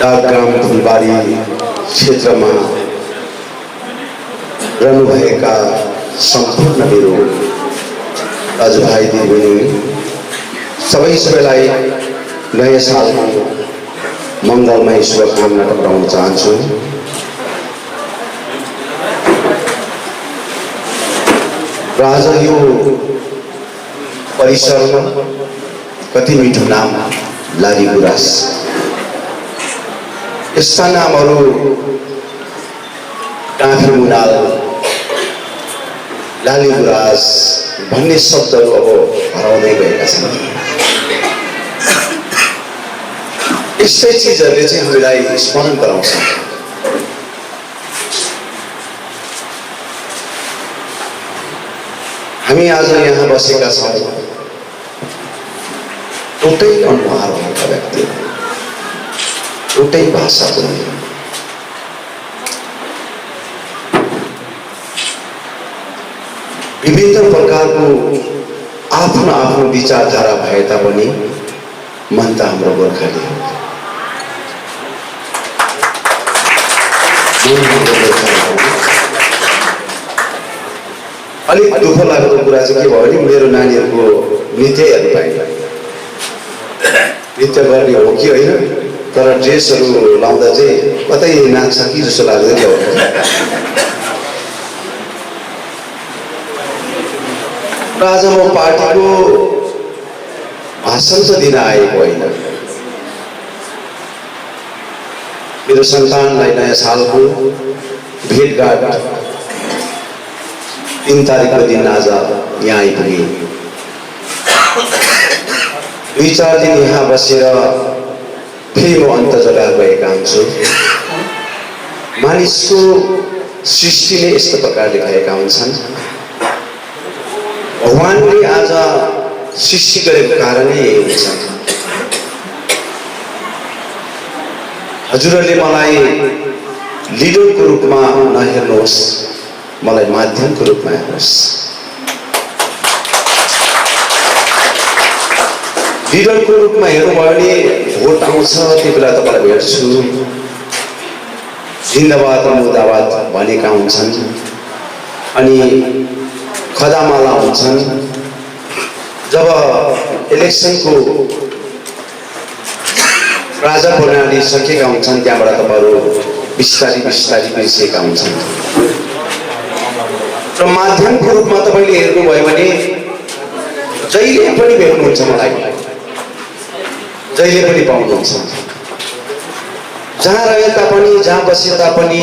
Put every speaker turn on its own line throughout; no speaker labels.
डाकग्राम फुलबारी क्षेत्रमा रहनुभएका सम्पूर्ण मेरो दाजुभाइ दिदीबहिनी सबैलाई नयाँ सालको मङ्गलमय शुभकामना टक्राउन चाहन्छु। र आज यो परिसरमा कति मिठो नाम लाली गुराँस, यस्ता नामहरू काँफे मुनाल, लाली गुराँस भन्ने शब्दहरू अब हराउँदै गएका छन्। यस्तै चिजहरूले चाहिँ हामीलाई स्मरण गराउँछ। हामी आज यहाँ बसेका छौँ एउटै अनुहार भएका व्यक्ति, एउटै भाषा बोल्ने, विभिन्न प्रकारको आफ्नो आफ्नो विचारधारा भए तापनि मन त हाम्रो गोर्खाली हो। अलिक दुःख लागेको कुरा चाहिँ के भयो भने मेरो नानीहरूको नृत्य हेर्नु पाइन्छ। नृत्य गर्ने हो कि होइन, तर ड्रेसहरू लाउँदा चाहिँ कतै नाच्छ कि जस्तो लाग्दै थियो। र आज म पार्टीको भाषण त दिन आएको होइन, मेरो सन्तानलाई नयाँ सालको भेटघाट 3 तारिकको दिन आज यहाँ आइपुगे। 2-4 दिन यहाँ बसेर फेरि म अन्त जग्गा गएका हुन्छु। मानिसको सृष्टि नै यस्तो प्रकारले भएका हुन्छन्। भगवानले आज सृष्टि गरेको कारणै यही हुन्छ। हजुरहरूले मलाई लिडरको रूपमा नहेर्नुहोस्, मलाई माध्यमको रूपमा हेर्नुहोस्। लिडरको रूपमा हेर्नुभयो भने भोट आउँछ, त्यति बेला तपाईँलाई भेट्छु, जिन्दाबाद मुर्दाबाद भनेका हुन्छन्, अनि खदामाला हुन्छन्। जब इलेक्सनको राजा प्रणाली सकेका हुन्छन्, त्यहाँबाट तपाईँहरू बिस्तारी बिस्तारी बिर्सिएका हुन्छन्। र माध्यमको रूपमा तपाईँले हेर्नुभयो भने जहिले पनि भेट्नुहुन्छ मलाई, जहिले पनि पाउनुहुन्छ। जहाँ रहे तापनि, जहाँ बसे तापनि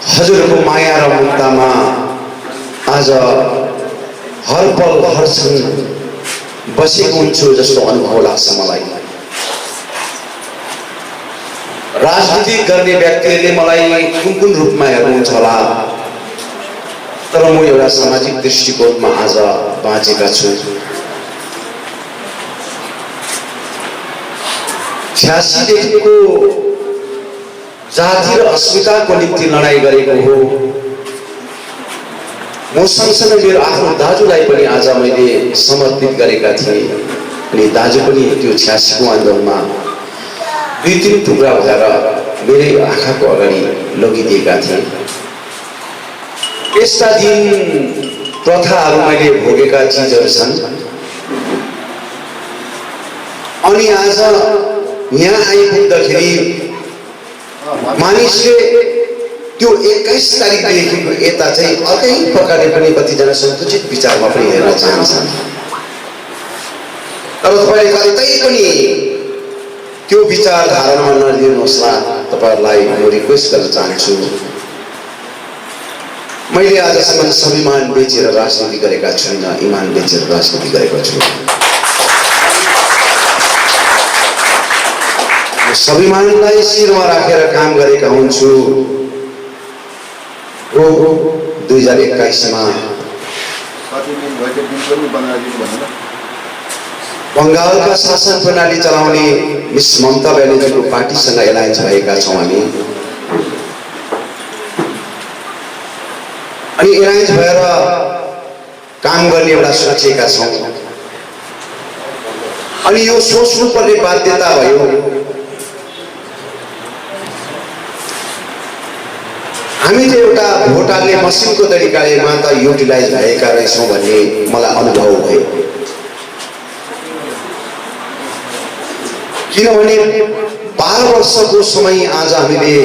हजुरको माया र ममतामा आज हर पल हर क्षण बसेको हुन्छु जस्तो अनुभव लाग्छ मलाई। राजनीति गर्ने व्यक्तिहरूले मलाई कुन कुन रूपमा हेर्नुहुन्छ होला, तर म एउटा सामाजिक दृष्टिकोणमा आज बाँचेका छु। 86 देखिको जाति र अस्मिताको निम्ति लडाईँ गरेको हो। म सँगसँगै मेरो आफ्नो दाजुलाई पनि आज मैले समर्पित गरेका थिएँ, अनि दाजु पनि त्यो 86 को आन्दोलनमा 2-3 टुक्रा भएर मेरै आँखाको अगाडि लगिदिएका थिए। यस्ता दिन प्रथाहरू मैले भोगेका चिजहरू छन्। अनि आज यहाँ आइपुग्दाखेरि मानिसले त्यो 21 तारिकदेखिको यता चाहिँ अर्कै प्रकारले पनि कतिजना सङ्कुचित विचारमा पनि हेर्न चाहन्छन्। तर तपाईँले कतै पनि त्यो विचारधारामा नलिनुहोस् ला, तपाईँहरूलाई म रिक्वेस्ट गर्न चाहन्छु। मैले आजसम्म स्वाभिमान बेचेर राजनीति गरेका छुइनँ, इमान बेचेर राजनीति गरेको छु। स्वाभिमानलाई शिरमा राखेर काम गरेका हुन्छु। 2021 मा बङ्गालका शासन प्रणाली चलाउने मिस ममता ब्यानर्जीको पार्टीसँग एलायन्स भएका छौँ हामी। अनि एलायन्स भएर काम गर्ने एउटा सोचेका छौँ। अनि यो सोच्नुपर्ने बाध्यता भयो। हामी त एउटा भोट हाल्ने मसिनको तरिकाले मात्र युटिलाइज भएका रहेछौँ भन्ने मलाई अनुभव भयो। किनभने 12 वर्षको समय आज हामीले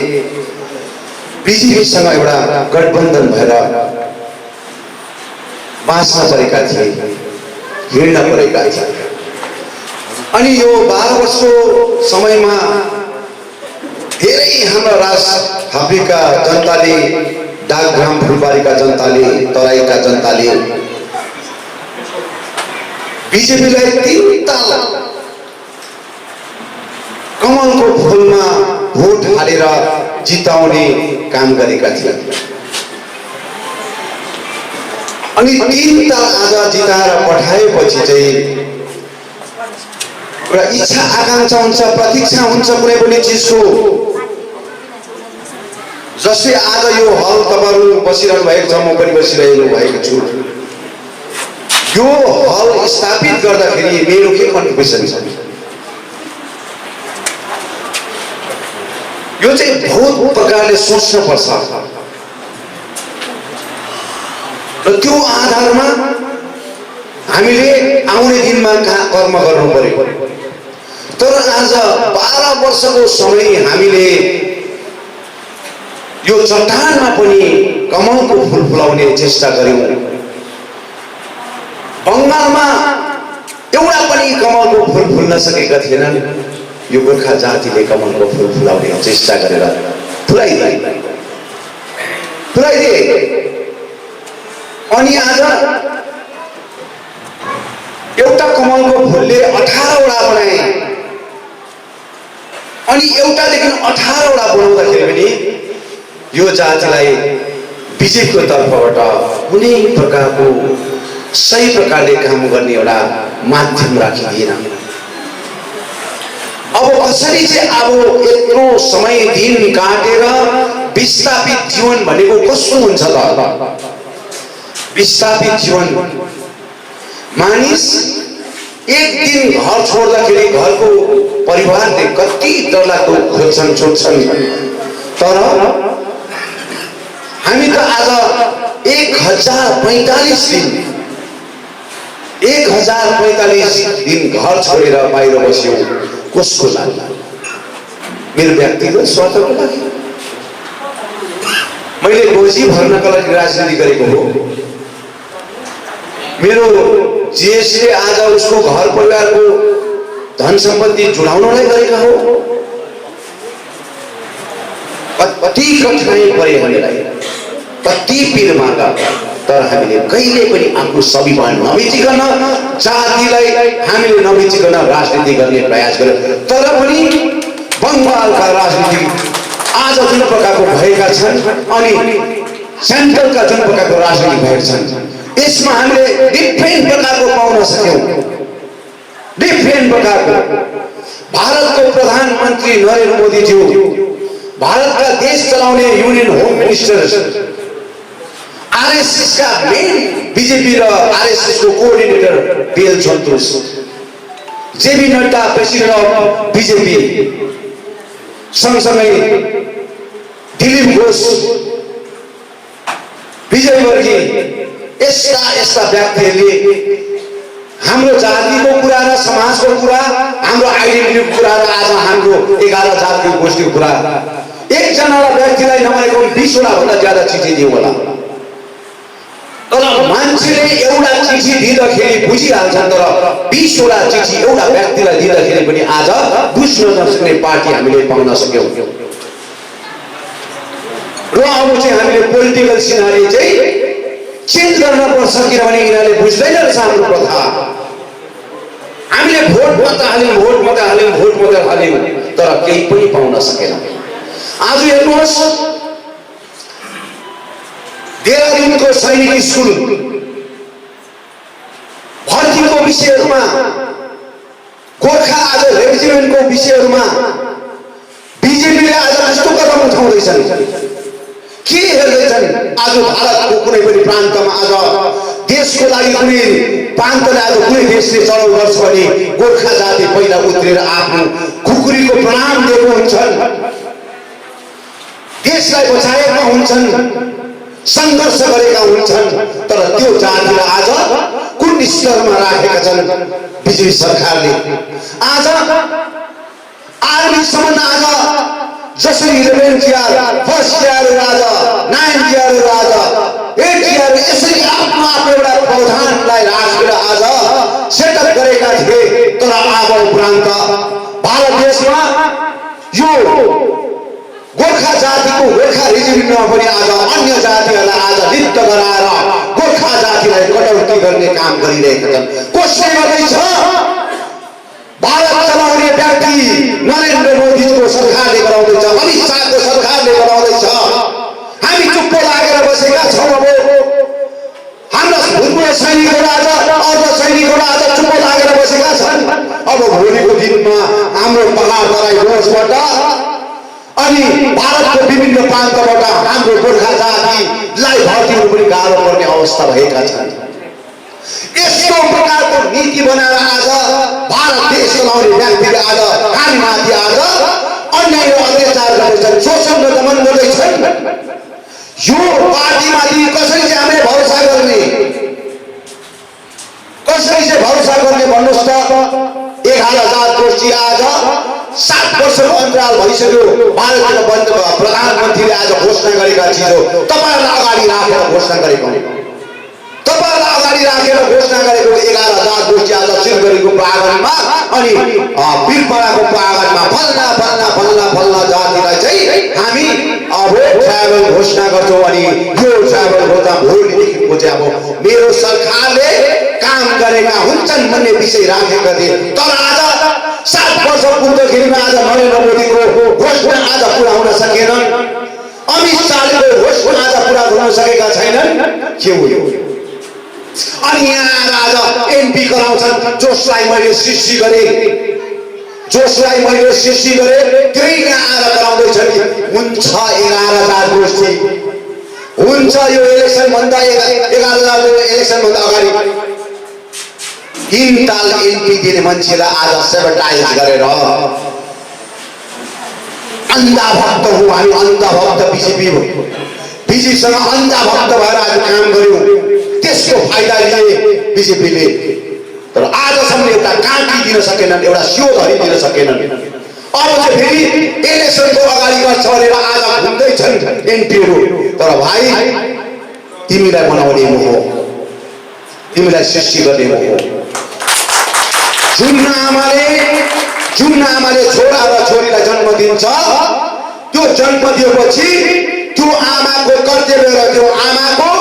बिजेपीसँग एउटा गठबन्धन भएर बाँच्न परेका थिए, हिँड्न परेका थिए। अनि यो 12 वर्षको समयमा धेरै हाम्रा राज हापीका जनताले, डाकग्राम फुलबारीका जनताले, तराईका जनताले बिजेपीलाई 3 ताल कमलको फुलमा भोट हालेर जिताउने काम गरेका थिए। अनि 3 ताल आज जिताएर पठाएपछि चाहिँ एउटा इच्छा आकांक्षा हुन्छ, प्रतीक्षा हुन्छ कुनै पनि चिजको। जस्तै आज यो हल तपाईहरु बसिरहनु भएको छ, म पनि बसिरहेको भएको छु। यो हल स्थापित गर्दाखेरि मेरो के कन्ट्रिब्युसन छ? यो चाहिँ बहुत प्रकारले सोच्न पर्छ र त्यो आधारमा हामीले आउने दिनमा कर्म गर्नु पर्यो। तर आज 12 वर्षको समय हामीले यो चट्टानमा पनि कमलको फूल फुलाउने चेष्टा गर्यौं। बंगालमा एउटा पनि कमलको फूल फुल्न सकेका थिएनन्। यो गोर्खा जातिले कमलको फूल फुलाउने चेष्टा गरेर फुलाइदिए। अनि आज एउटा कमलको फूलले 18 वटा बनाए। अनि एउटादेखि 18 वटा बनाउँदाखेरि पनि यो जातिलाई बिजेपीको तर्फबाट कुनै प्रकारको सही प्रकारले काम गर्ने एउटा माध्यम राखिदिएन। अब कसरी चाहिँ अब यत्रो समय दिन काटेर विस्थापित जीवन भनेको कस्तो हुन्छ त? विस्थापित जीवन मानिस एक दिन घर छोड्दाखेरि घरको परिवारले कति डरलाग्दो खोज्छन्, छोड्छन्। तर हामी त आज 1045 दिन घर छोडेर बाहिर बस्यौं। कसको लागि? मेरो व्यक्तिगत स्वार्थको लागि। मैले गोजी भर्नका लागि राजनीति गरेको हो। मेरो जीएसले आज उसको घर परिवारको धन सम्पत्ति जुटाउनलाई गरेका हो। कति कठिनाइ परे हामीलाई, कति पीर मागा। तर हामीले कहिले पनि आफ्नो स्वाभिमान नबिचिकन, जातिलाई हामीले नबिचिकन राजनीति गर्ने प्रयास गर्यौं। तर पनि बंगालका राजनीति आज जुन प्रकारको भएका छन् अनि सेन्ट्रलका जुन प्रकारको राजनीति भएका छन्, यसमा हामीले डिफ्रेन्ट प्रकारको पाउन सक्यौं। डिफ्रेन्ट प्रकारको भारतको प्रधानमन्त्री नरेन्द्र मोदीज्यू, भारतका देश चलाउने युनियन होम मिनिस्टर, आरएसएस का मेन बीजेपी र आरएसएस को coordinator BL Santosh, JP Nadda president of BJP, सँगसँगै दिलीप घोष, विजय वर्गी, यस्ता व्यक्तिहरूले हाम्रो जातिको कुरा र समाजको कुरा, हाम्रो आइडेन्टिटीको कुरा र आज हाम्रो 11 जातिको गोष्ठीको कुरा, एकजना व्यक्तिलाई नभएको 20 वटा भन्दा ज्यादा चिठी दियो होला। तर मान्छेले एउटा चिठी दिँदाखेरि बुझिहाल्छन्। तर 20 वटा चिठी एउटा व्यक्तिलाई दिँदाखेरि पनि आज बुझ्न नसक्ने पार्टी हामीले पाउन सक्यौं। र अब चाहिँ हामीले पोलिटिकल सिनारी चाहिँ चेन्ज गर्न पर्छ, किनभने यिनीहरूले बुझ्दैन रहेछ हाम्रो प्रथा। हामीले भोट मात्र हाल्यौं, तर केही पनि पाउन सकेन। आज हेर्नुहोस्, देहरादूनको सैनिक स्कुल भर्तीको विषयहरूमा, गोर्खा आज रेजिमेन्टको विषयहरूमा बिजेपीले आज कस्तो कदम उठाउँदैछन्? के हेर्दैछन्? आज भारतको कुनै पनि प्रान्तमा आज देशको लागि कुनै प्रान्तले आज कुनै देशले चढाउ गर्छ भने गोर्खा जाति पहिला उत्रेर आफ्नो खुकुरीको प्रणाम दिएको हुन्छन्, देशलाई बचाएका हुन्छन्, संघर्ष गरेका हुन्छन्। तर त्यो जातिलाई आज कुन स्तरमा राखेका छन् बिजेपी सरकारले? आज आर्मीसम्म आज जसरी 11 टिआर, 1 टिआर आज 9 टिआर आज 8 टिआर यसरी आफ्नो एउटा प्रावधानलाई राखेर आज सेटअप गरेका थिए। तर अब उपरान्त भारत देशमा यो गोर्खा जातिको गोर्खा रिजिममा पनि आज अन्य जातिहरूलाई आज लिप्त गराएर गोर्खा जातिलाई कटौती गर्ने काम गरिरहेका छन्। कसले गर्दैछ? भारत चलाउने व्यक्ति नरेन्द्र मोदीको सरकारले गराउँदैछ, अमित शाहको सरकारले गराउँदैछ। हामी चुप्प लागेर बसेका छौँ। अब हाम्रा भूतपूर्व सैनिकहरू आज अर्ध सैनिकहरू आज चुप्प लागेर बसेका छन्। अब भोलिको दिनमा हाम्रो पहाड तराई डोजबाट अनि भारतको विभिन्न प्रान्तबाट हाम्रो गोर्खा जातिलाई भर्ती हुनु पनि गाह्रो पर्ने अवस्था भएका छन्। यस्तो प्रकारको नीति बनाएर आज भारत देश चलाउने व्यक्तिले आज हामीमाथि आज अन्याय र अत्याचार गर्दैछन्, शोषण र दमन गर्दैछन्। यो पार्टीमाथि कसरी चाहिँ हामीले भरोसा गर्ने? कसरी चाहिँ भरोसा गर्ने भन्नुहोस् त? 11,000 गोष्ठी आज 7 वर्षको अन्तराल भइसक्यो। भारतको प्रधानमन्त्रीले आज घोषणा गरेका चिजो तपाईहरुलाई अगाडि राखेर घोषणा गरेको हो। तपाईहरुलाई अगाडि राखेर घोषणा गरेको 11,000 गोष्ठी आज सिलगढीको प्राङ्गणमा अनि बिरपाडाको प्राङ्गणमा फल्ना फल्ना फल्ना फल्ना जातिलाई चाहिँ हामी अब ट्राइबल घोषणा गर्छौँ। अनि यो ट्राइबल होता भोलिदेखिको चाहिँ अब मेरो सरकारले काम गरेका हुन्छन् भन्ने विषय राखेका थिए। तर आज 7 वर्ष पुग्दाखेरिमा आज नरेन्द्र मोदीको घोषणा आज पुरा हुन सकेनन्, अमित शाहको घोषणा आज पुरा हुन सकेका छैनन्। के हो यो? अनि यहाँ आज एमपी गराउँछन्, जसलाई मैले सृष्टि गरेँ, जसलाई मैले सृष्टि गरेँ त्यही यहाँ आएर गराउँदैछन् कि हुन्छ 11,000 गोष्ठी हुन्छ। यो इलेक्सनभन्दा 11,000 इलेक्सनभन्दा अगाडि 3 ताल एमपी दिने मान्छेलाई आज सेबटाइज गरेर अन्धाभक्त हो। हामी अन्धाभक्त बिजेपी हो, बिजेपीसँग अन्धाभक्त भएर आज काम गर्यौँ, त्यसको फाइदा लिए बिजेपीले। तर आजसम्म एउटा काँटी दिन सकेनन्, एउटा सियो धरी दिन सकेनन्। अब चाहिँ फेरि इलेक्सनको अगाडि गर्छ भनेर आज घुम्दैछन् एमपीहरू। तर भाइ तिमीलाई बनाउने हो, तिमीलाई सृष्टि गर्ने हो। जुन आमाले छोरा र छोरीलाई जन्म दिन्छ, त्यो जन्म दिएपछि त्यो आमाको कर्तव्य र त्यो आमाको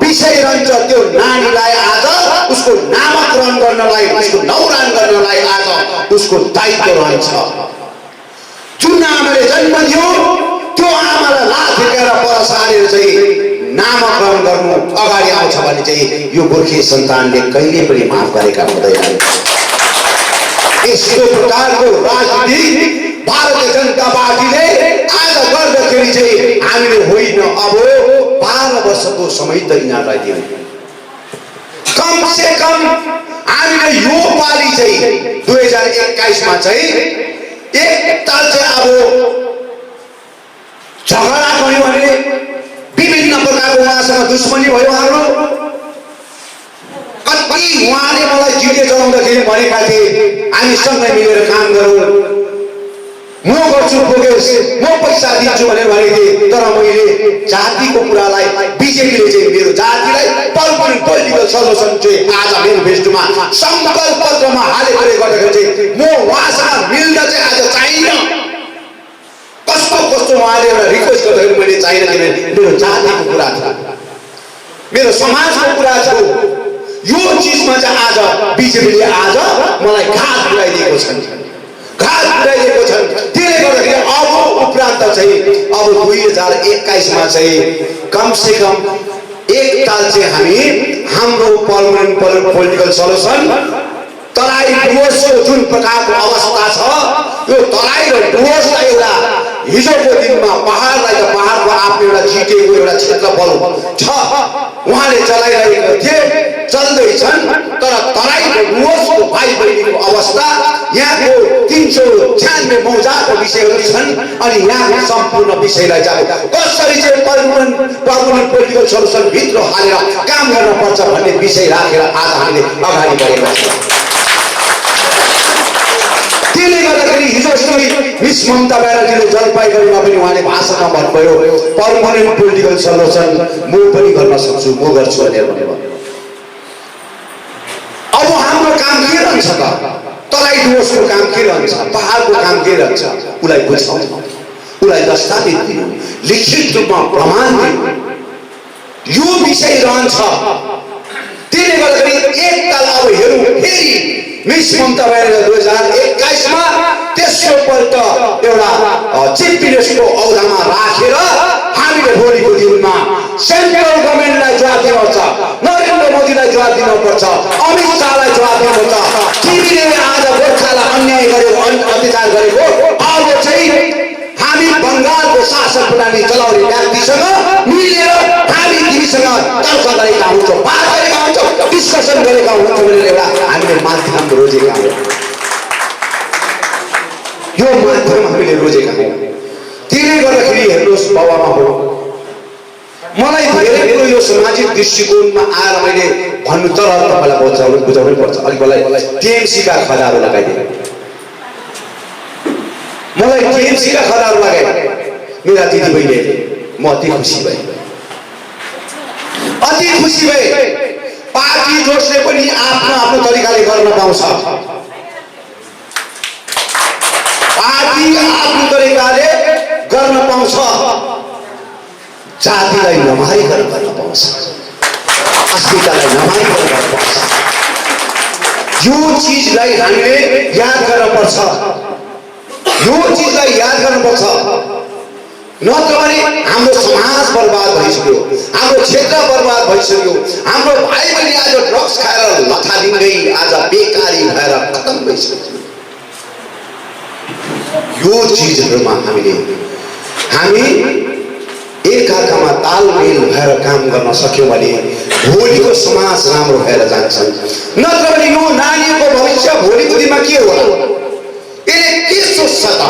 विषय रहन्छ त्यो नानीलाई आज उसको नामकरण गर्नलाई, उसको नौरान गर्नलाई आज उसको दायित्व रहन्छ। जुन आमाले जन्म दियो त्यो आमालाई लात हिर्काएर पर सारेर चाहिँ नामकरण गर्नु अगाडि आउँछ भने चाहिँ यो गोर्खे सन्तानले कहिले पनि माफ गरेका हुँदैन। यस्तो प्रकारको राजनीति भारतीय जनता पार्टीले आज गर्दाखेरि चाहिँ हामीले होइन, अब 12 वर्षको समय त यिनीहरूलाई दियौँ। कम से कम हामीले यो पालि चाहिँ 2021 मा चाहिँ एकताल चाहिँ अब झगडा भयो भने विभिन्न प्रकारको उहाँसँग दुश्मनी भयो हाम्रो। कति उहाँले मलाई जिते चलाउँदाखेरि भनेका थिए हामी सँगै मिलेर काम गरौँ, म गर्छु प्रोग्रेस, म पैसा दिन्छु भनेर भनेको थिएँ। तर मैले जातिको कुरालाई बिजेपीले चाहिँ मेरो जातिलाई पर्मनेन्ट पोलिटिकल सल्युसन चाहिँ आज मेनिफेस्टोमा संकल्प पत्रमा हालेकोले गर्दाखेरि चाहिँ म उहाँसँग मिल्न चाहिँ आज चाहिन। कस्तो कस्तो उहाँले एउटा रिक्वेस्ट गर्दाखेरि मैले चाहिन, किनभने मेरो जातिको कुरा थियो, मेरो समाजको कुरा थियो। यो चिजमा चाहिँ आज बिजेपीले आज मलाई घात पुर्याइदिएको छन्, घात पुर्याइदिएको छन्। त्यसले गर्दाखेरि अब उपरान्त चाहिँ अब 2021 मा चाहिँ कम से कम एक ताल चाहिँ हामी हाम्रो पर्मनेन्ट पोलिटिकल सल्युसन तराई डुवर्सको जुन प्रकारको अवस्था छ, यो तराई र डुवर्सलाई एउटा हिजोको दिनमा पहाडलाई त पहाडको आफ्नो एउटा जिटेको एउटा क्षेत्रफल छ, उहाँले चलाइरहेका थिए, चल्दैछन्। तर तराईको डुवर्सको भाइ बहिनीको अवस्था, यहाँको 396 मौजाको विषयहरू छन्। अनि यहाँको सम्पूर्ण विषयलाई चाहिँ कसरी चाहिँ पर्मानेन्ट पोलिटिकल सल्युसन भित्र हालेर काम गर्न पर्छ भन्ने विषय राखेर आज हामीले अगाडि बढेका छौँ। त्यसले गर्दाखेरि हिजो मिस ममता ब्यानर्जीले जलपाइगुडीमा पनि उहाँले भाषणमा भन्नुभयो, पर्मानेन्ट पोलिटिकल सल्युसन म पनि गर्न सक्छु, म गर्छु भनेर भन्नुभयो। अब हाम्रो काम के रहन्छ त? तराई डुवर्सको काम के रहन्छ? पहाडको काम के रहन्छ? उसलाई बुझाउनु, उसलाई दस्तावेज दिनु, लिखित रूपमा प्रमाण दिनु, यो विषय रहन्छ। त्यसले गर्दाखेरि एकताल अब हेरौँ, फेरि मिस ममता ब्यानर्जी 2021 मा तेस्रो पल्ट एउटा चिफ मिनिस्टरको औदामा राखेर हामीले भोलिको दिनमा सेन्ट्रल गभर्मेन्टलाई जवाब दिनुपर्छ, नरेन्द्र मोदीलाई जवाब दिनुपर्छ, अमित शाहलाई जवाब दिनुपर्छ। तिमीले आज गोर्खालाई अन्याय गरेको, अत्याचार गरेको, अब चाहिँ हामी बङ्गालको शासन प्रणाली चलाउने व्यक्तिसँग मिलेर हामी तिमीसँग तर्क गरेका हुन्छौँ, बात गरेका हुन्छौँ, डिस्कसन गरेका हुन्छौँ भनेर एउटा हामीले माध्यम रोजेका हौँ। यो माध्यम हामीले रोजेका हौँ। त्यसले गर्दाखेरि हेर्नुहोस् बाबामा हो, मलाई धेरै कुरो यो सामाजिक दृष्टिकोणमा आएर मैले भन्नु, तर तपाईँलाई बुझाउनै पर्छ। अलिक मलाई टिएमसीका खदाहरू लगाइदिए, मलाई टिएमसीका खदाहरू लगाए मेरा दिदी बहिनीले, म अति खुसी भएँ, अति खुसी भएँ। पार्टी जोड्ने पनि आफ्नो आफ्नो तरिकाले गर्न पाउँछ, पार्टी आफ्नो तरिकाले गर्न पाउँछ, जातिलाई नमारिकन गर्न पाउँछ, अस्मितालाई नमारिकन गर्न पाउँछ। यो चिजलाई हामीले याद गर्न पर्छ, यो चिजलाई याद गर्नुपर्छ। नत्र भने हाम्रो समाज बर्बाद भइसक्यो, हाम्रो क्षेत्र बर्बाद भइसक्यो, हाम्रो भाइ बहिनी आज ड्रग्स खाएर लथालिँदै आज बेकारी भएर खतम भइसक्यो। यो चिजहरूमा हामी एकअर्कामा तालमेल भएर काम गर्न सक्यौँ भने भोलिको समाज राम्रो भएर जान्छन्। नत्र भने यो नानीको भविष्य भोलिको दिनमा के होला? यसले के सोच्छ त?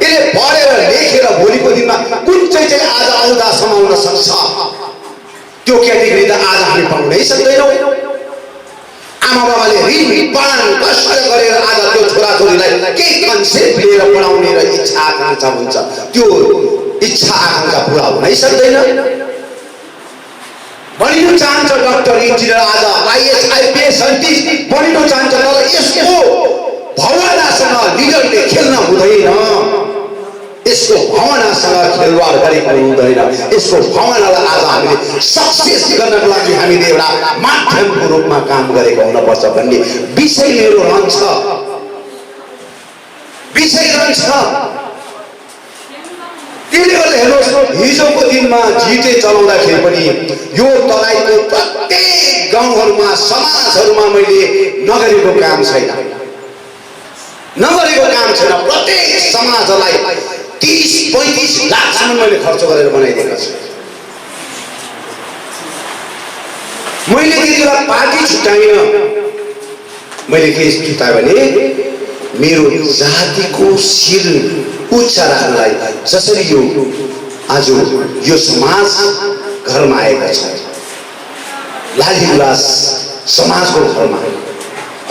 यसले पढेर लेखेर भोलिको दिनमा कुन चाहिँ आज औदा समाउन सक्छ? त्यो क्याटेगोरी त आज हामी पाउनै सक्दैनौँ। आमा बाबाले ऋण पान कष्ट गरेर आज त्यो छोराछोरीलाई केही कन्सेप्ट लिएर पढाउने र इच्छा आकाङ्क्षा हुन्छ, त्यो इच्छा आकाङ्क्षा पुरा हुनै सक्दैन। बनिनु चाहन्छ डाक्टर, इन्जिनियर, आज आइएस आइपिएस साइन्टिस्ट बनिनु चाहन्छ, तर यसको भावनासँग लिडरले खेल्न हुँदैन, यसको भावनासँग खेलवाड गरेको हुँदैन। यसको भावनालाई आज हामीले सक्सेस गर्नको लागि हामीले एउटा माध्यमको रूपमा काम गरेको हुनुपर्छ भन्ने विषय मेरो रहन्छ। त्यसले गर्दा हेर्नुहोस्, हिजोको दिनमा जिटे चलाउँदाखेरि पनि यो तराईको प्रत्येक गाउँहरूमा, समाजहरूमा मैले नगरेको काम छैन, प्रत्येक समाजलाई 30-35 लाखसम्म मैले खर्च गरेर बनाइदिएको छु। मैले त्यति बेला पार्टी छुट्याइन, मैले के छुट्याएँ भने मेरो जातिको शिर उच्च राख्नलाई, जसरी यो आज यो समाज घरमा आएका छ, लाली गुलास समाजको घरमा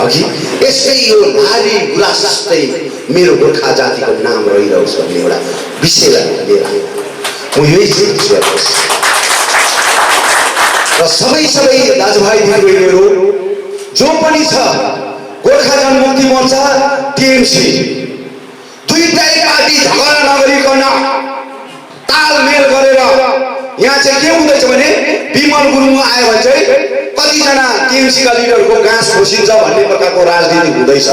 अघि यसै यो लाली गुलास जस्तै मेरो गोर्खा जातिको नाम रहिरहोस् भन्ने एउटा विषयलाई लिएर म यही चाहन्छु। र सबै दाजुभाइ दिदीबहिनीहरू जो पनि छ, गोर्खा जनमुक्ति मोर्चा, टिएमसी, दुईटै पार्टी झगडा नगरिकन तालमेल गरेर यहाँ चाहिँ के हुँदैछ भने विमल गुरुङ आयो भने चाहिँ कतिजना टिएमसीका लिडरको गाँस खोसिन्छ भन्ने प्रकारको राजनीति हुँदैछ।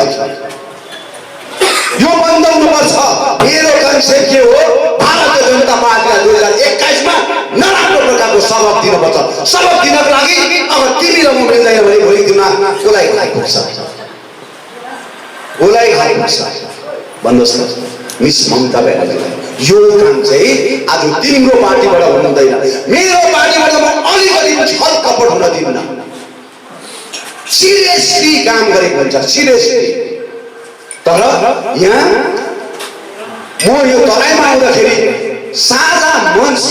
यो बन्द हुनुपर्छ। मेरो कन्सेप्ट के हो? भारतीय जनता पार्टीलाई 2021 मा नराम्रो प्रकारको सबक दिनुपर्छ। सबक दिनको लागि अब तिमी र म मिल्दैन भने भोलि दिनमा गोलाई घाइ पुग्छ, भन्नुहोस् न मिस ममता ब्यानर्जीलाई यो काम चाहिँ आज तिम्रो पार्टीबाट हुँदैन, मेरो पार्टीबाट म अलिकति छल कपट हुन दिन्न। सिरियसली काम गरेको हुन्छ, सिरियसली। तर यहाँ म यो तराईमा आउँदाखेरि साझा मञ्च,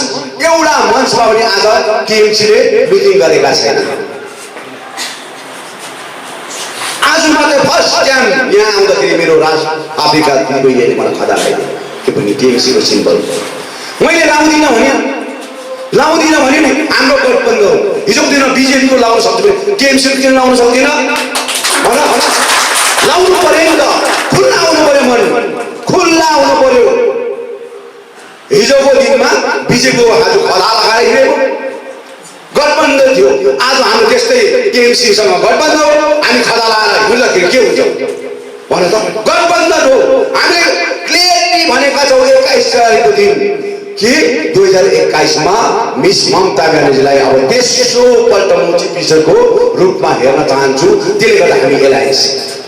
एउटा मञ्चमा पनि आज टिएमसीले मिटिङ गरेका छैन। आज मात्रै फर्स्ट टाइम यहाँ आउँदाखेरि मेरो अफ्रिका दिदीबहिनीले मलाई खदा लगाइदियो, त्यो पनि टिएमसीको सिम्बल। मैले लाउँदिनँ भने नि हाम्रो गठबन्धन हो। हिजोको दिनमा बिजेपीको लाउन सक्छु, टिएमसीको किन लाउन सक्दिनँ? लाउनु पर्यो नि त, खुल्ला आउनु पर्यो, मन खुल्ला आउनु पर्यो। हिजोको दिनमा बिजेपीको आज खदा लगाइदिएको गठबन्धन थियो, आज हाम्रो त्यस्तै टिएमसीसँग गठबन्धन हो, हामी खदा लगाएर हिँड्दाखेरि के हुन्छ भन त? गठबन्धन हो। हामीले क्लियरली भनेका छौँ 21 तारिकको दिन कि 2021मा मिस ममता ब्यानर्जीलाई अब तेस्रो पल्ट म चिफ मिनिस्टरको रूपमा हेर्न चाहन्छु। त्यसले गर्दा हामी एलायन्स,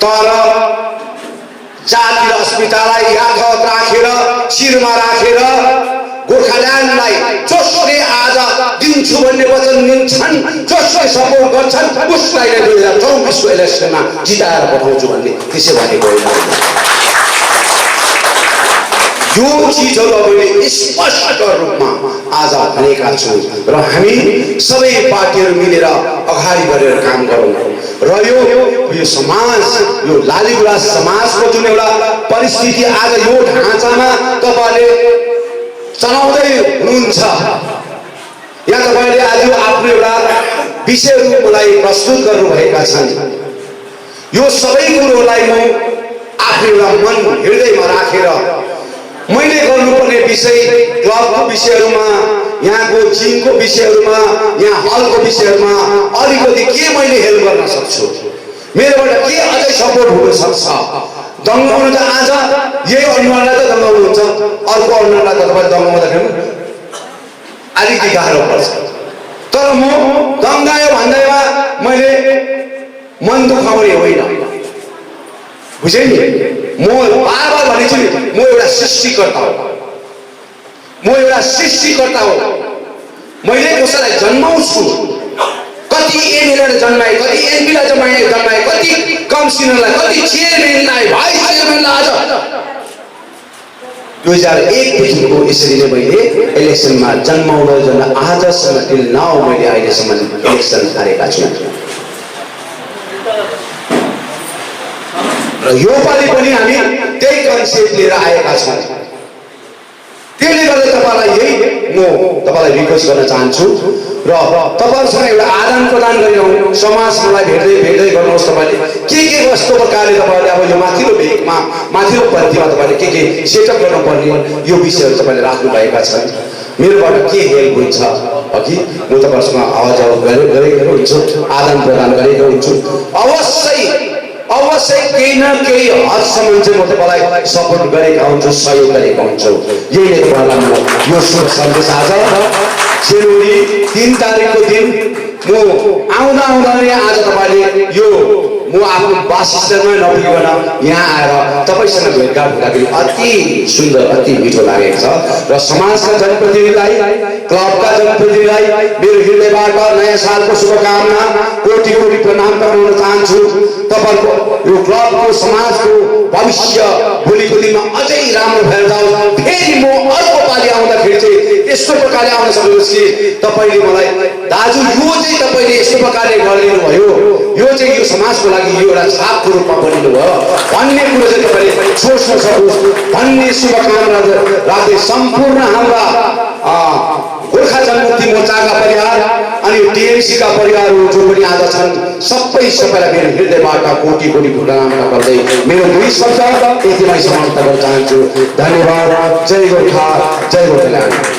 तर जाति र अस्मितालाई याथावत राखेर, शिरमा राखेर गोर्खाल्यान्डलाई जसले आज दिन्छु भन्ने वचन दिन्छन्, जसले सपोर्ट गर्छन्, उसलाई 2024को इलेक्सनमा जिताएर पठाउँछु भन्ने त्यसै भनेको होइन। यो चिजहरू मैले स्पष्ट रूपमा आज भनेका छु र हामी सबै पार्टीहरू मिलेर अगाडि बढेर काम गरौँ। र यो समाज, यो लालीगुराँस समाजको जुन एउटा परिस्थिति आज यो ढाँचामा तपाईँले चलाउँदै हुनुहुन्छ, यहाँ तपाईँले आज आफ्नो एउटा विषयहरू मलाई प्रस्तुत गर्नुभएका छन्। यो सबै कुरोलाई म आफ्नो एउटा मन हृदयमा राखेर मैले गर्नुपर्ने विषय, क्लबको विषयहरूमा, यहाँको जिमको विषयहरूमा, यहाँ हलको विषयहरूमा अलिकति के मैले हेल्प गर्न सक्छु, मेरोबाट के अझै सपोर्ट हुन सक्छ। दङ्गाउनु त आज यही अनुहारलाई त दङ्गाउनुहुन्छ, अर्को अनुहारलाई त तपाईँ दङ्गाउँदाखेरि अलिकति गाह्रो पर्छ। तर म दङ्गायो भन्दैमा मैले मन दुखाउने होइन, बुझेँ नि? म बार भनेको छु नि, म एउटा सृष्टिकर्ता हो, म एउटा सृष्टिकर्ता हो। मैले कसैलाई जन्माउँछु, कति एमएलएलाई जन्माए, कति एमपीलाई जन्माए, कति कमिसनरलाई, कति चेयरम्यानलाई, भाइस चेयरम्यानलाई। आज 2001 देखिको यसरी नै मैले इलेक्सनमा जन्माउन आजसम्म टिल नाउ मैले अहिलेसम्म इलेक्सन हारेका छु। र यो पालि पनि हामी त्यही कन्सेप्ट लिएर आएका छौँ। त्यसले गर्दा तपाईँलाई यही म तपाईँलाई रिक्वेस्ट गर्न चाहन्छु र तपाईँहरूसँग एउटा आदान प्रदान गरिरहनु, समाजलाई भेट्दै गर्नुहोस्। तपाईँले के कस्तो प्रकारले तपाईँहरूले अब यो माथिल्लो भेगमा, माथिल्लो पन्थीमा तपाईँले के सेटअप गर्नुपर्ने यो विषयहरू तपाईँले राख्नुभएका छन्। मेरोबाट के हेल्प हुन्छ अघि म तपाईँहरूसँग आवाज गरेको हुन्छु, आदान प्रदान गरेको हुन्छु। अवश्य केही न केही हदसम्म चाहिँ म तपाईँलाई सपोर्ट गरेका हुन्छु, सहयोग गरेका हुन्छु। यही नै तपाईँलाई म यो शुभ सन्देश आज जनवरी 3 तारिकको दिन म आउँदा नै आज तपाईँले यो म आफ्नो वासस्थानमा नपुगिकन यहाँ आएर तपाईँसँग भेटघाट हुँदाखेरि अति सुन्दर, अति मिठो लागेको छ। र समाजका जनप्रतिनिधिलाई, क्लबका जनप्रतिनिधिलाई मेरो हृदयबाट नयाँ सालको शुभकामना, कोटि कोटि प्रणाम गर्न चाहन्छु। तपाईँको यो क्लबको, समाजको भविष्य भोलिको दिनमा अझै राम्रो भएर जाओस्। फेरि म अर्को पालि आउँदाखेरि चाहिँ यस्तो प्रकारले आउन सकोस् कि तपाईँले मलाई दाजु यो चाहिँ तपाईँले यस्तो प्रकारले गरिदिनु भयो, यो चाहिँ यो समाजको लागि यो एउटा छापको रूपमा बनिनु भयो भन्ने कुरो चाहिँ तपाईँले सोच्न सकोस् भन्ने शुभकामना राख्दै सम्पूर्ण हाम्रा गोर्खा जनमुक्ति मोर्चाका परिवार अनि टिएमसीका परिवारहरू जो पनि आज छन्, सबैलाई मेरो हृदयबाट कोटि कोटि प्रणाम गर्दै मेरो 2 शब्द यतिमै समाप्त गर्न चाहन्छु। धन्यवाद। जय गोर्खा, जय गोर्खाल्यान्ड।